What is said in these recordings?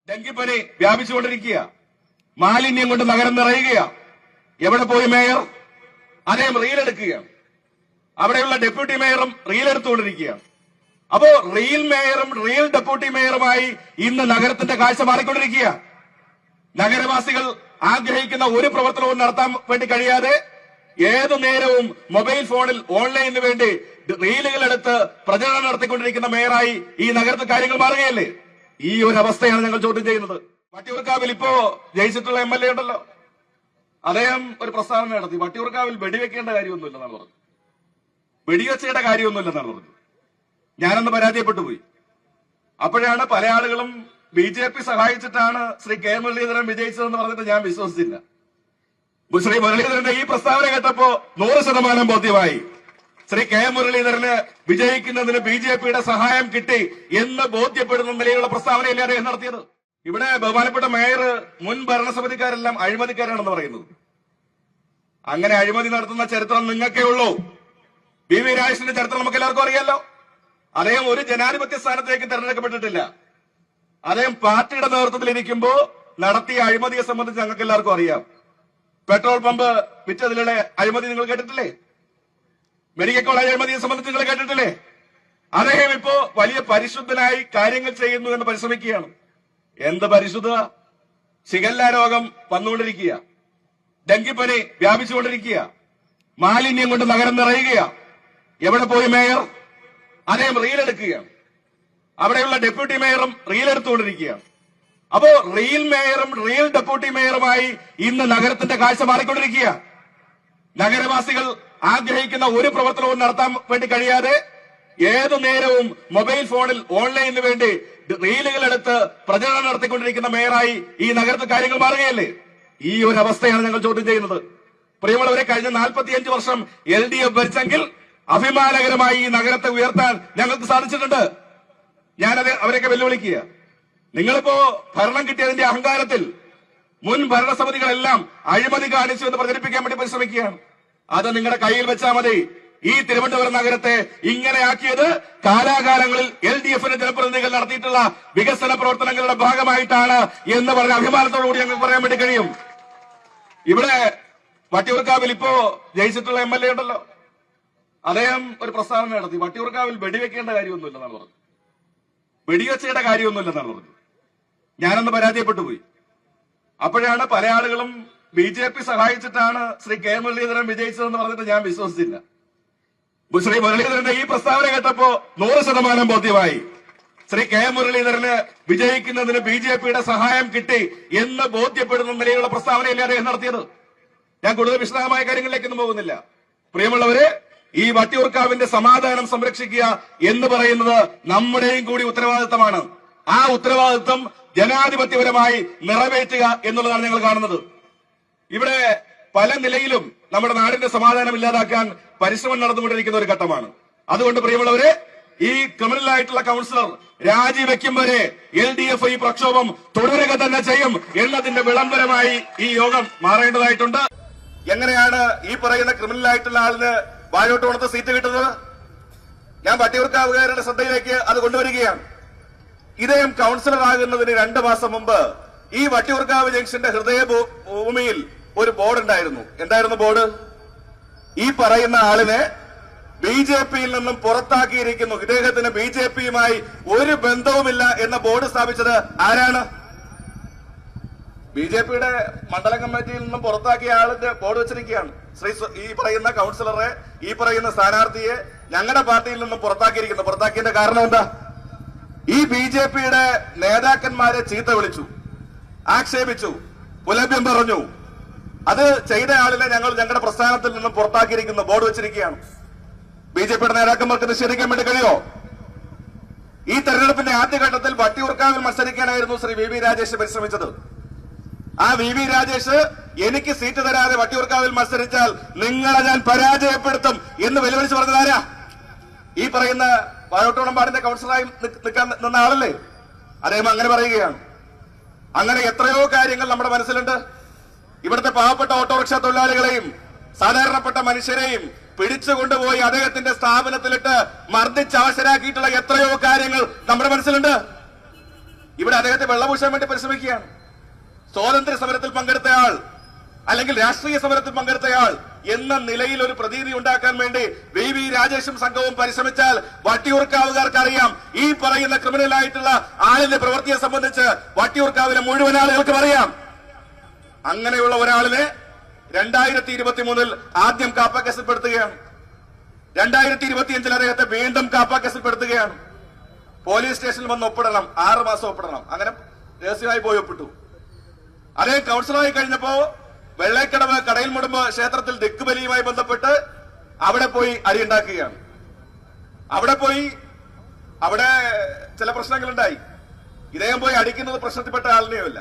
ഡെങ്കിപ്പനി വ്യാപിച്ചുകൊണ്ടിരിക്കുക. മാലിന്യം കൊണ്ട് നഗരം നിറയുക. എവിടെ പോയി മേയർ? അദ്ദേഹം റീലെടുക്കുകയാണ്. അവിടെയുള്ള ഡെപ്യൂട്ടി മേയറും റീലെടുത്തുകൊണ്ടിരിക്കുകയാണ്. അപ്പോ റിയൽ മേയറും റിയൽ ഡെപ്യൂട്ടി മേയറുമായി ഇന്ന് നഗരത്തിന്റെ കാഴ്ച മാറിക്കൊണ്ടിരിക്കുക. നഗരവാസികൾ ആഗ്രഹിക്കുന്ന ഒരു പ്രവർത്തനവും നടത്താൻ വേണ്ടി കഴിയാതെ ഏതു നേരവും മൊബൈൽ ഫോണിൽ ഓൺലൈനിന് വേണ്ടി റീലുകൾ എടുത്ത് പ്രചരണം നടത്തിക്കൊണ്ടിരിക്കുന്ന മേയറായി ഈ നഗരത്തിൽ കാര്യങ്ങൾ മാറുകയല്ലേ? ഈ ഒരു അവസ്ഥയാണ് ഞങ്ങൾ ചോദ്യം ചെയ്യുന്നത്. വട്ടിയൂർക്കാവിൽ ഇപ്പോ ജയിച്ചിട്ടുള്ള MLA ഉണ്ടല്ലോ, അദ്ദേഹം ഒരു പ്രസ്താവന നടത്തി. വട്ടിയൂർക്കാവിൽ വെടിവെക്കേണ്ട കാര്യമൊന്നുമില്ലെന്നാണ് പറഞ്ഞു. വെടിവെച്ചയുടെ കാര്യമൊന്നുമില്ലെന്നാണ് പറഞ്ഞു. ഞാനന്ന് പരാജയപ്പെട്ടു പോയി. അപ്പോഴാണ് പല ആളുകളും BJP സഹായിച്ചിട്ടാണ് ശ്രീ കെ മുരളീധരൻ വിജയിച്ചതെന്ന് പറഞ്ഞിട്ട് ഞാൻ വിശ്വസിച്ചില്ല. ശ്രീ മുരളീധരന്റെ ഈ പ്രസ്താവന കേട്ടപ്പോ 100% ബോധ്യമായി. ശ്രീ കെ മുരളീധരന് വിജയിക്കുന്നതിന് BJPയുടെ സഹായം കിട്ടി എന്ന് ബോധ്യപ്പെടുന്ന നിലയിലുള്ള പ്രസ്താവനയല്ലേ അദ്ദേഹം നടത്തിയത്. ഇവിടെ ബഹുമാനപ്പെട്ട മേയർ മുൻ ഭരണസമിതിക്കാരെല്ലാം അഴിമതിക്കാരാണെന്ന് പറയുന്നത്. അങ്ങനെ അഴിമതി നടത്തുന്ന ചരിത്രം നിങ്ങൾക്കേ ഉള്ളൂ. BV രാജേഷിന്റെ ചരിത്രം നമുക്ക് എല്ലാവർക്കും അറിയാലോ. അദ്ദേഹം ഒരു ജനാധിപത്യ സ്ഥാനത്തേക്ക് തെരഞ്ഞെടുക്കപ്പെട്ടിട്ടില്ല. അദ്ദേഹം പാർട്ടിയുടെ നേതൃത്വത്തിൽ ഇരിക്കുമ്പോ നടത്തിയ അഴിമതിയെ സംബന്ധിച്ച് ഞങ്ങൾക്ക് എല്ലാവർക്കും അറിയാം. പെട്രോൾ പമ്പ് വിറ്റതിലുള്ള അഴിമതി നിങ്ങൾ കേട്ടിട്ടില്ലേ? മെഡിക്കൽ കോളേജ് അഴിമതിയെ സംബന്ധിച്ച് നിങ്ങൾ കേട്ടിട്ടില്ലേ? അദ്ദേഹം ഇപ്പോ വലിയ പരിശുദ്ധനായി കാര്യങ്ങൾ ചെയ്യുന്നു എന്ന് പരിശ്രമിക്കുകയാണ്. എന്ത് പരിശുദ്ധ? ശിഖല്ല രോഗം വന്നുകൊണ്ടിരിക്കുക. ഡെങ്കിപ്പനി വ്യാപിച്ചുകൊണ്ടിരിക്കുക. മാലിന്യം കൊണ്ട് നഗരം നിറയുക. എവിടെ പോയി മേയർ? അദ്ദേഹം റീലെടുക്കുകയാണ്. അവിടെയുള്ള ഡെപ്യൂട്ടി മേയറും റീലെടുത്തുകൊണ്ടിരിക്കുകയാണ്. അപ്പോ റിയൽ മേയറും റിയൽ ഡെപ്യൂട്ടി മേയറുമായി ഇന്ന് നഗരത്തിന്റെ കാഴ്ച മാറിക്കൊണ്ടിരിക്കുക. നഗരവാസികൾ ആഗ്രഹിക്കുന്ന ഒരു പ്രവർത്തനവും നടത്താൻ വേണ്ടി കഴിയാതെ ഏതു നേരവും മൊബൈൽ ഫോണിൽ ഓൺലൈനിന് വേണ്ടി റീലുകൾ എടുത്ത് പ്രചരണം നടത്തിക്കൊണ്ടിരിക്കുന്ന മേയറായി ഈ നഗരത്തിൽ കാര്യങ്ങൾ മാറുകയല്ലേ? ഈ ഒരു അവസ്ഥയാണ് ഞങ്ങൾ ചോദ്യം ചെയ്യുന്നത്. പ്രിയമുള്ളവരെ, കഴിഞ്ഞ 45 വർഷം LDF ഭരിച്ചെങ്കിൽ അഭിമാനകരമായി ഈ നഗരത്തെ ഉയർത്താൻ ഞങ്ങൾക്ക് സാധിച്ചിട്ടുണ്ട്. ഞാനത് അവരെയൊക്കെ വെല്ലുവിളിക്കുക. നിങ്ങളിപ്പോ ഭരണം കിട്ടിയതിന്റെ അഹങ്കാരത്തിൽ മുൻ ഭരണസമിതികളെല്ലാം അഴിമതി കാണിച്ചു എന്ന് പ്രചരിപ്പിക്കാൻ വേണ്ടി പരിശ്രമിക്കുകയാണ്. അത് നിങ്ങളുടെ കയ്യിൽ വെച്ചാൽ മതി. ഈ തിരുവനന്തപുരം നഗരത്തെ ഇങ്ങനെയാക്കിയത് കാലാകാലങ്ങളിൽ LDFന്റെ ജനപ്രതിനിധികൾ നടത്തിയിട്ടുള്ള വികസന പ്രവർത്തനങ്ങളുടെ ഭാഗമായിട്ടാണ് എന്ന് പറഞ്ഞ അഭിമാനത്തോടുകൂടി ഞങ്ങൾക്ക് പറയാൻ വേണ്ടി കഴിയും. ഇവിടെ വട്ടിയൂർക്കാവിൽ ഇപ്പോ ജയിച്ചിട്ടുള്ള MLA ഉണ്ടല്ലോ, അദ്ദേഹം ഒരു പ്രസ്താവന നടത്തി. വട്ടിയൂർക്കാവിൽ വെടിവെക്കേണ്ട കാര്യമൊന്നുമില്ലെന്നാണ് പറഞ്ഞു. വെടിവെച്ചയുടെ കാര്യമൊന്നുമില്ലെന്നാണ് പറഞ്ഞു. ഞാനന്ന് പരാജയപ്പെട്ടു പോയി. അപ്പോഴാണ് പല ആളുകളും BJP സഹായിച്ചിട്ടാണ് ശ്രീ കെ മുരളീധരൻ വിജയിച്ചതെന്ന് പറഞ്ഞിട്ട് ഞാൻ വിശ്വസിച്ചില്ല. ശ്രീ മുരളീധരന്റെ ഈ പ്രസ്താവന കേട്ടപ്പോ 100% ബോധ്യമായി. ശ്രീ കെ മുരളീധരന് വിജയിക്കുന്നതിന് BJPയുടെ സഹായം കിട്ടി എന്ന് ബോധ്യപ്പെടുന്ന നിലയിലുള്ള പ്രസ്താവനയല്ലേ അദ്ദേഹം നടത്തിയത്. ഞാൻ കൂടുതൽ വിശദമായ കാര്യങ്ങളിലേക്കൊന്നും പോകുന്നില്ല. പ്രിയമുള്ളവരെ, ഈ വട്ടിയൂർക്കാവിന്റെ സമാധാനം സംരക്ഷിക്കുക എന്ന് പറയുന്നത് നമ്മുടെയും കൂടി ഉത്തരവാദിത്തമാണ്. ആ ഉത്തരവാദിത്തം ജനാധിപത്യപരമായി നിറവേറ്റുക എന്നുള്ളതാണ് ഞങ്ങൾ കാണുന്നത്. ഇവിടെ പല നിലയിലും നമ്മുടെ നാടിന്റെ സമാധാനം ഇല്ലാതാക്കാൻ പരിശ്രമം നടന്നുകൊണ്ടിരിക്കുന്ന ഒരു ഘട്ടമാണ്. അതുകൊണ്ട് പ്രിയമുള്ളവരെ, ഈ ക്രിമിനലായിട്ടുള്ള കൌൺസിലർ രാജിവെക്കും വരെ LDF ഈ പ്രക്ഷോഭം തുടരുക തന്നെ ചെയ്യും എന്നതിന്റെ വിളംബരമായി ഈ യോഗം മാറേണ്ടതായിട്ടുണ്ട്. എങ്ങനെയാണ് ഈ പറയുന്ന ക്രിമിനലായിട്ടുള്ള ആളിന് വാഴോട്ടോണത്ത് സീറ്റ് കിട്ടുന്നത്? ഞാൻ വട്ടിയൂർക്കാവുകാരുടെ ശ്രദ്ധയിലേക്ക് അത് കൊണ്ടുവരികയാണ്. ഇദ്ദേഹം കൌൺസിലർ ആകുന്നതിന് 2 മാസം മുമ്പ് ഈ വട്ടിയൂർക്കാവ് ജംഗ്ഷന്റെ ഹൃദയഭൂമിയിൽ ഒരു ബോർഡ് ഉണ്ടായിരുന്നു. എന്തായിരുന്നു ബോർഡ്? ഈ പറയുന്ന ആളിനെ BJPയിൽ നിന്നും പുറത്താക്കിയിരിക്കുന്നു, ഇദ്ദേഹത്തിന് BJPയുമായി ഒരു ബന്ധവുമില്ല എന്ന ബോർഡ് സ്ഥാപിച്ചത് ആരാണ്? BJPയുടെ മണ്ഡലം കമ്മിറ്റിയിൽ നിന്നും പുറത്താക്കിയ ആളിന്റെ ബോർഡ് വെച്ചിരിക്കുകയാണ്. ഈ പറയുന്ന കൌൺസിലറെ, ഈ പറയുന്ന സ്ഥാനാർത്ഥിയെ ഞങ്ങളുടെ പാർട്ടിയിൽ നിന്നും പുറത്താക്കിയിരിക്കുന്നു. പുറത്താക്കിയതിന്റെ കാരണം എന്താ? ഈ BJPയുടെ നേതാക്കന്മാരെ ചീത്ത വിളിച്ചു, ആക്ഷേപിച്ചു, പുലഭ്യം പറഞ്ഞു. അത് ചെയ്ത ആളിനെ ഞങ്ങൾ ഞങ്ങളുടെ പ്രസ്ഥാനത്തിൽ നിന്നും പുറത്താക്കിയിരിക്കുന്നു, ബോർഡ് വെച്ചിരിക്കുകയാണ്. BJPയുടെ നേതാക്കന്മാർക്ക് നിഷേധിക്കാൻ വേണ്ടി കഴിയോ? ഈ തെരഞ്ഞെടുപ്പിന്റെ ആദ്യഘട്ടത്തിൽ വട്ടിയൂർക്കാവിൽ മത്സരിക്കാനായിരുന്നു ശ്രീ VV രാജേഷ് പരിശ്രമിച്ചത്. ആ VV രാജേഷ് എനിക്ക് സീറ്റ് തരാതെ വട്ടിയൂർക്കാവിൽ മത്സരിച്ചാൽ നിങ്ങളെ ഞാൻ പരാജയപ്പെടുത്തും എന്ന് വെല്ലുവിളിച്ച് പറഞ്ഞതാരാ? ഈ പറയുന്ന വാഴോട്ടോണമ്പാടിന്റെ കൌൺസിലറായി നിൽക്കാൻ നിന്ന ആളല്ലേ അദ്ദേഹം. അങ്ങനെ പറയുകയാണ്. അങ്ങനെ എത്രയോ കാര്യങ്ങൾ നമ്മുടെ മനസ്സിലുണ്ട്. ഇവിടുത്തെ പാവപ്പെട്ട ഓട്ടോറിക്ഷ തൊഴിലാളികളെയും സാധാരണപ്പെട്ട മനുഷ്യരെയും പിടിച്ചുകൊണ്ടുപോയി അദ്ദേഹത്തിന്റെ സ്ഥാപനത്തിലിട്ട് മർദ്ദിച്ച് അവശരാക്കിയിട്ടുള്ള എത്രയോ കാര്യങ്ങൾ നമ്മുടെ മനസ്സിലുണ്ട്. ഇവിടെ അദ്ദേഹത്തെ വെള്ളപൂശാൻ വേണ്ടി പരിശ്രമിക്കുകയാണ്. സ്വാതന്ത്ര്യ സമരത്തിൽ പങ്കെടുത്തയാൾ അല്ലെങ്കിൽ രാഷ്ട്രീയ സമരത്തിൽ പങ്കെടുത്തയാൾ എന്ന നിലയിൽ ഒരു പ്രതീതി ഉണ്ടാക്കാൻ വേണ്ടി വി രാജേഷും സംഘവും പരിശ്രമിച്ചാൽ വട്ടിയൂർക്കാവുകാർക്ക് അറിയാം ഈ പറയുന്ന ക്രിമിനലായിട്ടുള്ള ആളിന്റെ പ്രവൃത്തിയെ സംബന്ധിച്ച് വട്ടിയൂർക്കാവിലെ മുഴുവൻ ആളുകൾക്കും അറിയാം. അങ്ങനെയുള്ള ഒരാളിനെ 2023 ആദ്യം കാപ്പ കേസിൽപ്പെടുത്തുകയാണ്. 2025 അദ്ദേഹത്തെ വീണ്ടും കാപ്പ കേസിൽപ്പെടുത്തുകയാണ്. പോലീസ് സ്റ്റേഷനിൽ വന്ന് ഒപ്പിടണം, 6 മാസം ഒപ്പിടണം. അങ്ങനെ രഹസ്യമായി പോയി ഒപ്പിട്ടു. അദ്ദേഹം കൌൺസിലറായി കഴിഞ്ഞപ്പോ വെള്ളക്കടവ് കടയിൽ മുടമ്പ് ക്ഷേത്രത്തിൽ ദിക്കുബലിയുമായി ബന്ധപ്പെട്ട് അവിടെ പോയി അരിയുണ്ടാക്കുകയാണ്. അവിടെ ചില പ്രശ്നങ്ങളുണ്ടായി. ഇദ്ദേഹം പോയി അടിക്കുന്നത് പ്രശ്നത്തിൽപ്പെട്ട ആളിനെയുമല്ല,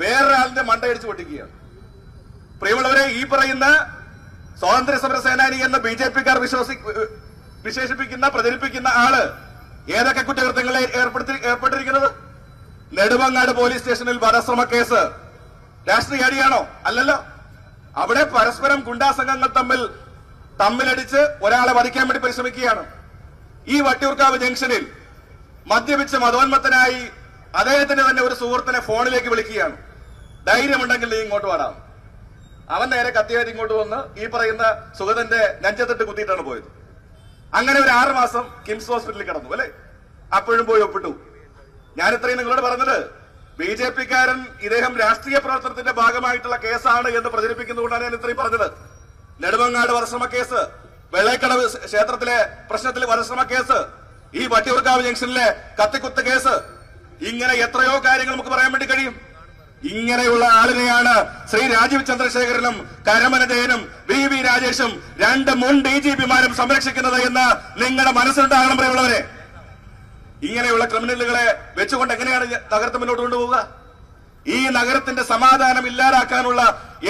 വേറൊരാളിന്റെ മണ്ടയടിച്ച് പൊട്ടിക്കുകയാണ്. പ്രിയമുള്ളവരെ, ഈ പറയുന്ന സ്വാതന്ത്ര്യ സമര സേനാനി എന്ന BJP-ക്കാർ വിശേഷിപ്പിക്കുന്ന പ്രചരിപ്പിക്കുന്ന ആള് ഏതൊക്കെ കുറ്റകൃത്യങ്ങളിൽ ഏർപ്പെട്ടിരിക്കുന്നത്? നെടുമങ്ങാട് പോലീസ് സ്റ്റേഷനിൽ വധശ്രമ കേസ്. രാഷ്ട്രീയ അടിയാണോ? അല്ലല്ലോ. അവിടെ പരസ്പരം ഗുണ്ടാ സംഘങ്ങൾ തമ്മിലടിച്ച് ഒരാളെ വധിക്കാൻ വേണ്ടി പരിശ്രമിക്കുകയാണ്. ഈ വട്ടിയൂർക്കാവ് ജംഗ്ഷനിൽ മദ്യപിച്ച് മതോന്മത്തനായി അദ്ദേഹത്തിന്റെ തന്നെ ഒരു സുഹൃത്തിനെ ഫോണിലേക്ക് വിളിക്കുകയാണ്. ധൈര്യമുണ്ടെങ്കിൽ നീ ഇങ്ങോട്ട് വരാം. അവൻ നേരെ കത്തിയായിട്ട് ഇങ്ങോട്ട് വന്ന് ഈ പറയുന്ന സുഗതന്റെ നെഞ്ചത്തിട്ട് കുത്തിയിട്ടാണ് പോയത്. അങ്ങനെ ഒരു 6 മാസം കിംസ് ഹോസ്പിറ്റലിൽ കിടന്നു അല്ലെ. അപ്പോഴും പോയി ഒപ്പിട്ടു. ഞാൻ ഇത്രയും നിങ്ങളോട് പറഞ്ഞത് BJP-ക്കാരൻ ഇദ്ദേഹം രാഷ്ട്രീയ പ്രവർത്തനത്തിന്റെ ഭാഗമായിട്ടുള്ള കേസാണ് എന്ന് പ്രചരിപ്പിക്കുന്നതുകൊണ്ടാണ് ഞാൻ ഇത്രയും പറഞ്ഞത്. നെടുമങ്ങാട് വധശ്രമ കേസ്, വെള്ളക്കടവ് ക്ഷേത്രത്തിലെ പ്രശ്നത്തിൽ വധശ്രമ കേസ്, ഈ വട്ടിയൂർക്കാവ് ജംഗ്ഷനിലെ കത്തിക്കുത്ത് കേസ്, ഇങ്ങനെ എത്രയോ കാര്യങ്ങൾ നമുക്ക് പറയാൻ വേണ്ടി കഴിയും. ഇങ്ങനെയുള്ള ആളിനെയാണ് ശ്രീ രാജീവ് ചന്ദ്രശേഖരനും കരമനജയനും വി രാജേഷും 2 മുൻ DGP-മാരും സംരക്ഷിക്കുന്നത് എന്ന് നിങ്ങളുടെ മനസ്സിലുണ്ടാകണം പ്രിയമുള്ളവരെ. ഇങ്ങനെയുള്ള ക്രിമിനലുകളെ വെച്ചുകൊണ്ട് എങ്ങനെയാണ് നഗരത്തെ മുന്നോട്ട് കൊണ്ടുപോവുക? ഈ നഗരത്തിന്റെ സമാധാനം ഇല്ലാതാക്കാനുള്ള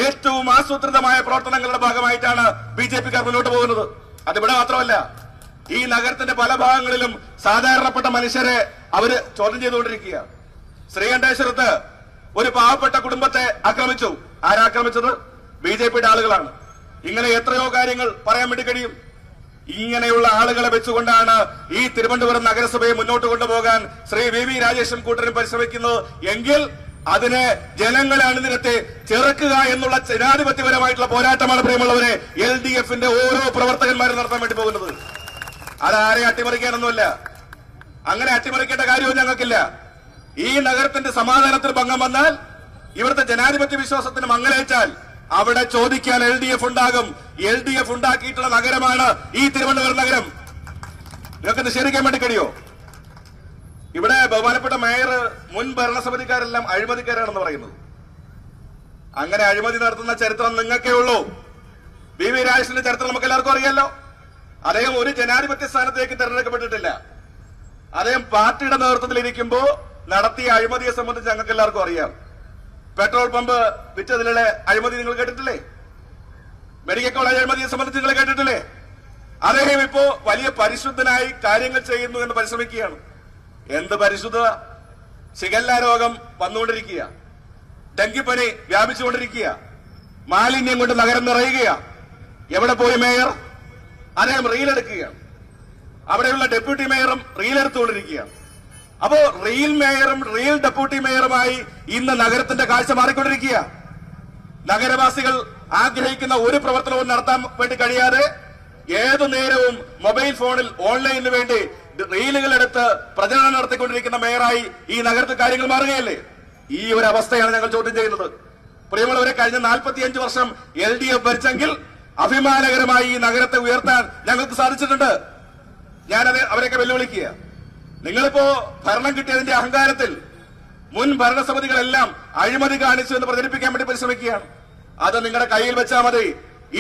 ഏറ്റവും ആസൂത്രിതമായ പ്രവർത്തനങ്ങളുടെ ഭാഗമായിട്ടാണ് BJP-ക്കാർ മുന്നോട്ട് പോകുന്നത്. അതിവിടെ മാത്രമല്ല, ഈ നഗരത്തിന്റെ പല ഭാഗങ്ങളിലും സാധാരണപ്പെട്ട മനുഷ്യരെ അവര് ചോദ്യം ചെയ്തുകൊണ്ടിരിക്കുക. ശ്രീകണ്ഠേശ്വരത്ത് ഒരു പാവപ്പെട്ട കുടുംബത്തെ ആക്രമിച്ചു. ആരാക്രമിച്ചത്? BJP-യുടെ ആളുകളാണ്. ഇങ്ങനെ എത്രയോ കാര്യങ്ങൾ പറയാൻ വേണ്ടി കഴിയും. ഇങ്ങനെയുള്ള ആളുകളെ വെച്ചുകൊണ്ടാണ് ഈ തിരുവനന്തപുരം നഗരസഭയെ മുന്നോട്ട് കൊണ്ടുപോകാൻ ശ്രീ വി രാജേഷും കൂട്ടരും പരിശ്രമിക്കുന്നത് എങ്കിൽ അതിനെ ജനങ്ങളെ അണിനിരത്തി ചെറുക്കുക എന്നുള്ള ജനാധിപത്യപരമായിട്ടുള്ള പോരാട്ടമാണ് പ്രിയമുള്ളവരെ LDF-ന്റെ ഓരോ പ്രവർത്തകന്മാരും നടത്താൻ വേണ്ടി പോകുന്നത്. അതാരെ അട്ടിമറിക്കാനൊന്നുമല്ല. അങ്ങനെ അട്ടിമറിക്കേണ്ട കാര്യവും ഞങ്ങൾക്കില്ല. ഈ നഗരത്തിന്റെ സമാധാനത്തിന് ഭംഗം വന്നാൽ, ഇവിടുത്തെ ജനാധിപത്യ വിശ്വാസത്തിന് മങ്ങലേറ്റാൽ അവിടെ ചോദിക്കാൻ LDF ഉണ്ടാകും. LDF ഉണ്ടാക്കിയിട്ടുള്ള നഗരമാണ് ഈ തിരുവനന്തപുരം നഗരം. ഇതൊക്കെ നിഷേധിക്കാൻ വേണ്ടി കഴിയോ? ഇവിടെ ബഹുമാനപ്പെട്ട മേയർ മുൻ ഭരണസമിതിക്കാരെല്ലാം അഴിമതിക്കാരാണെന്ന് പറയുന്നത്. അങ്ങനെ അഴിമതി നടത്തുന്ന ചരിത്രം നിങ്ങൾക്കേ ഉള്ളൂ. വി രാജേഷിന്റെ ചരിത്രം നമുക്ക് എല്ലാവർക്കും അറിയാലോ. അദ്ദേഹം ഒരു ജനാധിപത്യ സ്ഥാനത്തേക്ക് തെരഞ്ഞെടുക്കപ്പെട്ടിട്ടില്ല. അദ്ദേഹം പാർട്ടിയുടെ നേതൃത്വത്തിൽ ഇരിക്കുമ്പോ നടത്തിയ അഴിമതിയെ സംബന്ധിച്ച് ഞങ്ങൾക്ക് എല്ലാവർക്കും അറിയാം. പെട്രോൾ പമ്പ് വിറ്റതിലുള്ള അഴിമതി നിങ്ങൾ കേട്ടിട്ടില്ലേ? മെഡിക്കൽ കോളേജ് അഴിമതിയെ സംബന്ധിച്ച് നിങ്ങൾ കേട്ടിട്ടില്ലേ? അദ്ദേഹം ഇപ്പോ വലിയ പരിശുദ്ധനായി കാര്യങ്ങൾ ചെയ്യുന്നു എന്ന് പരിശ്രമിക്കുകയാണ്. എന്ത് പരിശുദ്ധ? ശിഗല്ല രോഗം വന്നുകൊണ്ടിരിക്കുക, ഡെങ്കിപ്പനി വ്യാപിച്ചുകൊണ്ടിരിക്കുക, മാലിന്യം കൊണ്ട് നഗരം നിറയുക. എവിടെ പോയി മേയർ? അദ്ദേഹം റീലെടുക്കുകയാണ്. അവിടെയുള്ള ഡെപ്യൂട്ടി മേയറും റീലെടുത്തുകൊണ്ടിരിക്കുകയാണ്. അപ്പോ റിയൽ മേയറും റിയൽ ഡെപ്യൂട്ടി മേയറുമായി ഇന്ന് നഗരത്തിന്റെ കാഴ്ച മാറിക്കൊണ്ടിരിക്കുക. നഗരവാസികൾ ആഗ്രഹിക്കുന്ന ഒരു പ്രവർത്തനവും നടത്താൻ വേണ്ടി കഴിയാതെ ഏതു നേരവും മൊബൈൽ ഫോണിൽ ഓൺലൈനിന് വേണ്ടി റീലുകൾ എടുത്ത് പ്രചരണം നടത്തിക്കൊണ്ടിരിക്കുന്ന മേയറായി ഈ നഗരത്തിൽ കാര്യങ്ങൾ മാറുകയല്ലേ? ഈ ഒരു അവസ്ഥയാണ് ഞങ്ങൾ ചോദ്യം ചെയ്യുന്നത്. പ്രിയമുള്ളവരെ, കഴിഞ്ഞ 45 വർഷം LDF ഭരിച്ചെങ്കിൽ അഭിമാനകരമായി ഈ നഗരത്തെ ഉയർത്താൻ ഞങ്ങൾക്ക് സാധിച്ചിട്ടുണ്ട്. ഞാനത് അവരെയൊക്കെ വെല്ലുവിളിക്കുക. നിങ്ങളിപ്പോ ഭരണം കിട്ടിയതിന്റെ അഹങ്കാരത്തിൽ മുൻ ഭരണസമിതികളെല്ലാം അഴിമതി കാണിച്ചു എന്ന് പ്രചരിപ്പിക്കാൻ വേണ്ടി പരിശ്രമിക്കുകയാണ്. അത് നിങ്ങളുടെ കയ്യിൽ വെച്ചാൽ മതി.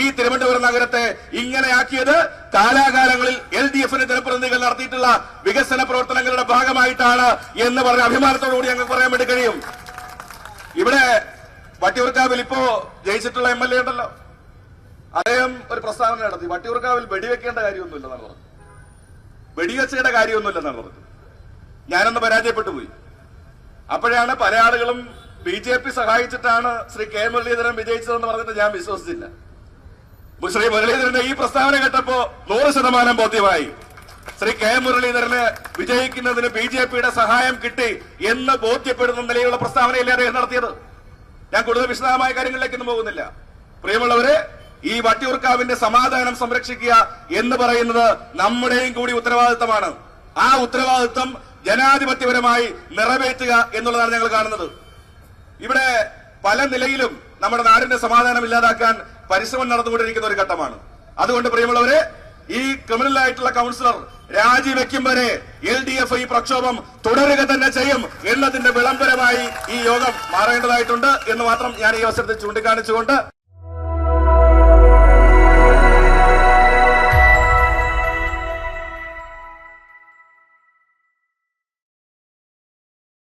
ഈ തിരുവനന്തപുരം നഗരത്തെ ഇങ്ങനെയാക്കിയത് കാലാകാലങ്ങളിൽ LDF-ന്റെ ജനപ്രതിനിധികൾ നടത്തിയിട്ടുള്ള വികസന പ്രവർത്തനങ്ങളുടെ ഭാഗമായിട്ടാണ് എന്ന് പറഞ്ഞ അഭിമാനത്തോടുകൂടി ഞങ്ങൾക്ക് പറയാൻ വേണ്ടി കഴിയും. ഇവിടെ വട്ടിയൂർക്കാവിൽ ഇപ്പോ ജയിച്ചിട്ടുള്ള MLA ഉണ്ടല്ലോ, അദ്ദേഹം ഒരു പ്രസ്താവന നടത്തി. വട്ടിയൂർക്കാവിൽ വെടിവെക്കേണ്ട കാര്യമൊന്നുമില്ലെന്നാണ് പറഞ്ഞത്. വെടിവെച്ചയുടെ കാര്യമൊന്നുമില്ലെന്നാണ് പറഞ്ഞത്. ഞാനൊന്ന് പരാജയപ്പെട്ടു പോയി. അപ്പോഴാണ് പല ആളുകളും BJP സഹായിച്ചിട്ടാണ് ശ്രീ K മുരളീധരൻ വിജയിച്ചതെന്ന് പറഞ്ഞിട്ട് ഞാൻ വിശ്വസിച്ചില്ല. ശ്രീ മുരളീധരന്റെ ഈ പ്രസ്താവന കേട്ടപ്പോ 100% ബോധ്യമായി. ശ്രീ കെ മുരളീധരന് വിജയിക്കുന്നതിന് BJPയുടെ സഹായം കിട്ടി എന്ന് ബോധ്യപ്പെടുന്ന നിലയിലുള്ള പ്രസ്താവനയല്ലേ അദ്ദേഹം നടത്തിയത്. ഞാൻ കൂടുതൽ വിശദമായ കാര്യങ്ങളിലേക്കൊന്നും പോകുന്നില്ല. പ്രിയമുള്ളവരെ, ഈ വട്ടിയൂർക്കാവിന്റെ സമാധാനം സംരക്ഷിക്കുക എന്ന് പറയുന്നത് നമ്മുടെയും കൂടി ഉത്തരവാദിത്തമാണ്. ആ ഉത്തരവാദിത്തം ജനാധിപത്യപരമായി നിറവേറ്റുക എന്നുള്ളതാണ് ഞങ്ങൾ കാണുന്നത്. ഇവിടെ പല നിലയിലും നമ്മുടെ നാടിന്റെ സമാധാനം ഇല്ലാതാക്കാൻ പരിശ്രമം നടന്നുകൊണ്ടിരിക്കുന്ന ഒരു ഘട്ടമാണ്. അതുകൊണ്ട് പ്രിയമുള്ളവരെ, ഈ ക്രിമിനലായിട്ടുള്ള കൌൺസിലർ രാജിവെക്കും വരെ LDF ഈ പ്രക്ഷോഭം തുടരുക തന്നെ ചെയ്യും എന്നതിന്റെ വിളംബരമായി ഈ യോഗം മാറേണ്ടതായിട്ടുണ്ട് എന്ന് മാത്രം ഞാൻ ഈ അവസരത്തിൽ ചൂണ്ടിക്കാണിച്ചുകൊണ്ട്